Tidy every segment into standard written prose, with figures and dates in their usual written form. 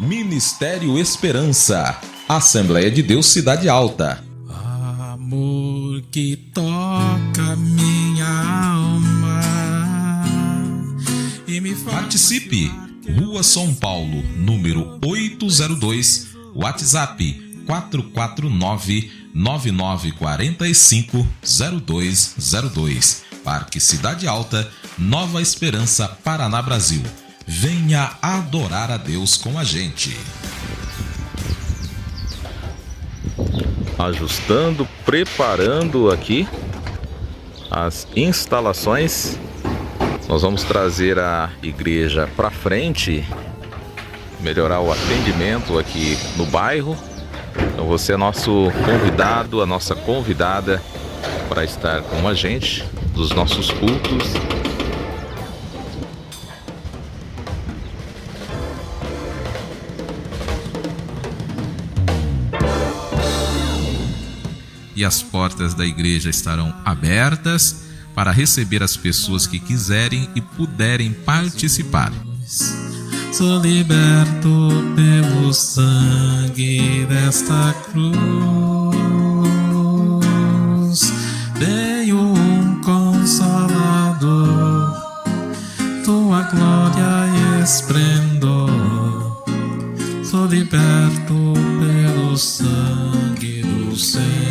Ministério Esperança, Assembleia de Deus Cidade Alta. Amor que toca minha alma e me faz... Participe! Rua São Paulo, número 802, WhatsApp 449-9945-0202. Parque Cidade Alta, Nova Esperança, Paraná, Brasil. Venha adorar a Deus com a gente. Ajustando, preparando aqui as instalações. Nós vamos trazer a igreja para frente, melhorar o atendimento aqui no bairro. Então você é nosso convidado, a nossa convidada para estar com a gente dos nossos cultos. E as portas da igreja estarão abertas para receber as pessoas que quiserem e puderem participar. Sou liberto pelo sangue desta cruz. Veio um Consolador, tua glória e esplendor. Sou liberto pelo sangue do Senhor.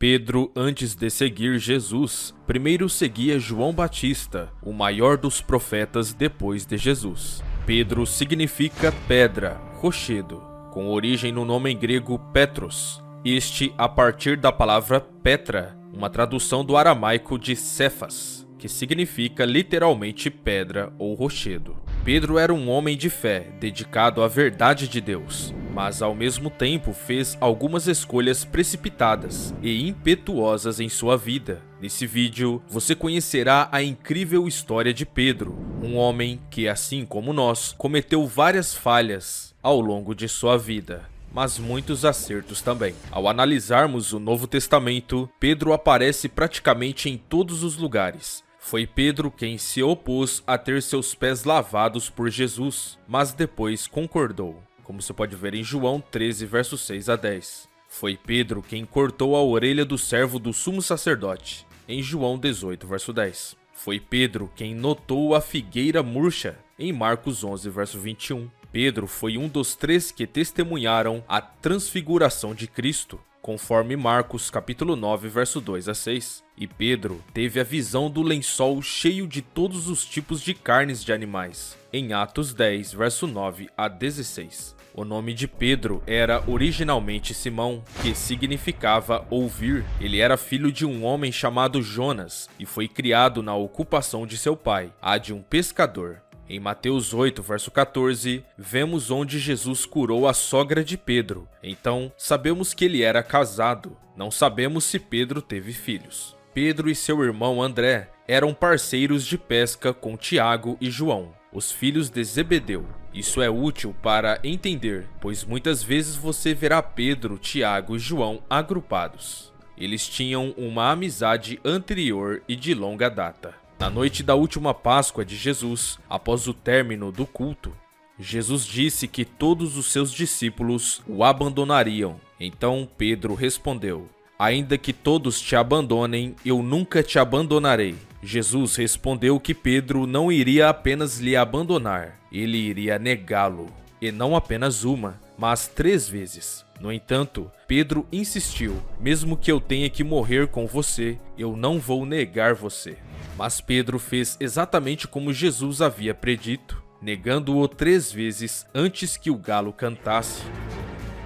Pedro, antes de seguir Jesus, primeiro seguia João Batista, o maior dos profetas depois de Jesus. Pedro significa pedra, rochedo, com origem no nome grego Petros, este a partir da palavra Petra, uma tradução do aramaico de Cefas, que significa literalmente pedra ou rochedo. Pedro era um homem de fé, dedicado à verdade de Deus, mas ao mesmo tempo fez algumas escolhas precipitadas e impetuosas em sua vida. Nesse vídeo, você conhecerá a incrível história de Pedro, um homem que, assim como nós, cometeu várias falhas ao longo de sua vida, mas muitos acertos também. Ao analisarmos o Novo Testamento, Pedro aparece praticamente em todos os lugares. Foi Pedro quem se opôs a ter seus pés lavados por Jesus, mas depois concordou, como você pode ver em João 13, versos 6 a 10. Foi Pedro quem cortou a orelha do servo do sumo sacerdote, em João 18, verso 10. Foi Pedro quem notou a figueira murcha, em Marcos 11, verso 21. Pedro foi um dos 3 que testemunharam a transfiguração de Cristo, conforme Marcos capítulo 9, verso 2 a 6. E Pedro teve a visão do lençol cheio de todos os tipos de carnes de animais, em Atos 10, verso 9 a 16. O nome de Pedro era originalmente Simão, que significava ouvir. Ele era filho de um homem chamado Jonas e foi criado na ocupação de seu pai, a de um pescador. Em Mateus 8, verso 14, vemos onde Jesus curou a sogra de Pedro. Então, sabemos que ele era casado. Não sabemos se Pedro teve filhos. Pedro e seu irmão André eram parceiros de pesca com Tiago e João, os filhos de Zebedeu. Isso é útil para entender, pois muitas vezes você verá Pedro, Tiago e João agrupados. Eles tinham uma amizade anterior e de longa data. Na noite da última Páscoa de Jesus, após o término do culto, Jesus disse que todos os seus discípulos o abandonariam. Então Pedro respondeu: ainda que todos te abandonem, eu nunca te abandonarei. Jesus respondeu que Pedro não iria apenas lhe abandonar, ele iria negá-lo. E não apenas uma, mas 3 vezes. No entanto, Pedro insistiu: mesmo que eu tenha que morrer com você, eu não vou negar você. Mas Pedro fez exatamente como Jesus havia predito, negando-o 3 vezes antes que o galo cantasse.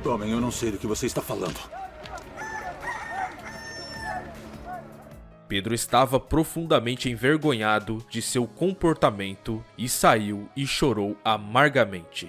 Homem, eu não sei do que você está falando. Pedro estava profundamente envergonhado de seu comportamento e saiu e chorou amargamente.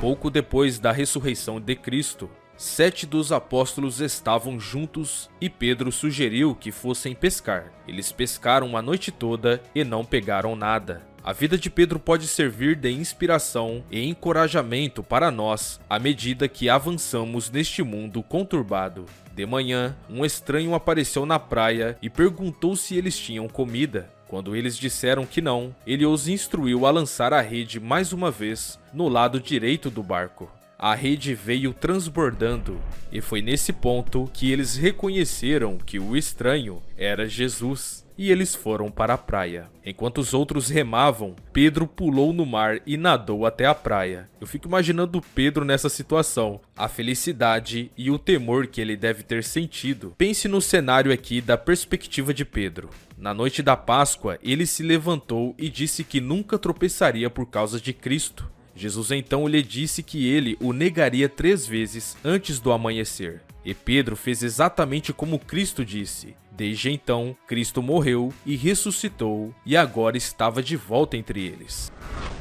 Pouco depois da ressurreição de Cristo, 7 dos apóstolos estavam juntos e Pedro sugeriu que fossem pescar. Eles pescaram a noite toda e não pegaram nada. A vida de Pedro pode servir de inspiração e encorajamento para nós à medida que avançamos neste mundo conturbado. De manhã, um estranho apareceu na praia e perguntou se eles tinham comida. Quando eles disseram que não, ele os instruiu a lançar a rede mais uma vez no lado direito do barco. A rede veio transbordando, e foi nesse ponto que eles reconheceram que o estranho era Jesus, e eles foram para a praia. Enquanto os outros remavam, Pedro pulou no mar e nadou até a praia. Eu fico imaginando Pedro nessa situação, a felicidade e o temor que ele deve ter sentido. Pense no cenário aqui da perspectiva de Pedro. Na noite da Páscoa, ele se levantou e disse que nunca tropeçaria por causa de Cristo. Jesus então lhe disse que ele o negaria 3 vezes antes do amanhecer. E Pedro fez exatamente como Cristo disse. Desde então, Cristo morreu e ressuscitou e agora estava de volta entre eles.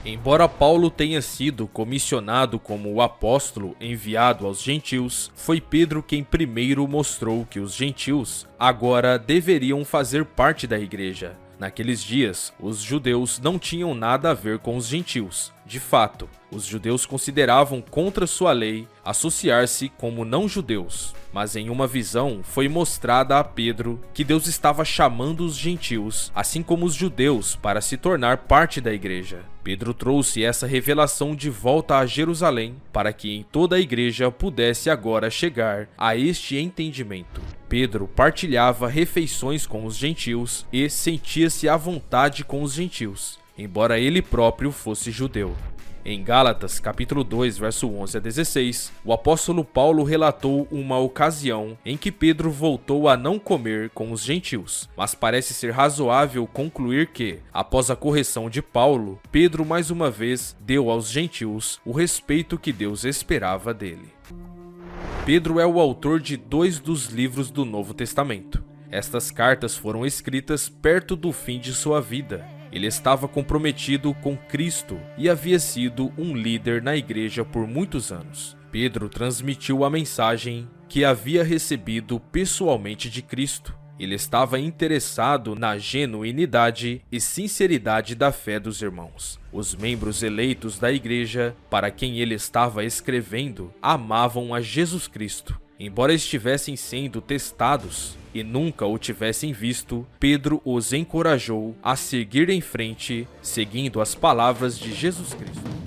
Embora Paulo tenha sido comissionado como o apóstolo enviado aos gentios, foi Pedro quem primeiro mostrou que os gentios agora deveriam fazer parte da igreja. Naqueles dias, os judeus não tinham nada a ver com os gentios. De fato, os judeus consideravam contra sua lei associar-se como não-judeus. Mas em uma visão foi mostrada a Pedro que Deus estava chamando os gentios, assim como os judeus, para se tornar parte da igreja. Pedro trouxe essa revelação de volta a Jerusalém para que em toda a igreja pudesse agora chegar a este entendimento. Pedro partilhava refeições com os gentios e sentia-se à vontade com os gentios, embora ele próprio fosse judeu. Em Gálatas, capítulo 2, verso 11 a 16, o apóstolo Paulo relatou uma ocasião em que Pedro voltou a não comer com os gentios, mas parece ser razoável concluir que, após a correção de Paulo, Pedro mais uma vez deu aos gentios o respeito que Deus esperava dele. Pedro é o autor de 2 dos livros do Novo Testamento. Estas cartas foram escritas perto do fim de sua vida. Ele estava comprometido com Cristo e havia sido um líder na igreja por muitos anos. Pedro transmitiu a mensagem que havia recebido pessoalmente de Cristo. Ele estava interessado na genuinidade e sinceridade da fé dos irmãos. Os membros eleitos da igreja, para quem ele estava escrevendo, amavam a Jesus Cristo. Embora estivessem sendo testados e nunca o tivessem visto, Pedro os encorajou a seguir em frente, seguindo as palavras de Jesus Cristo.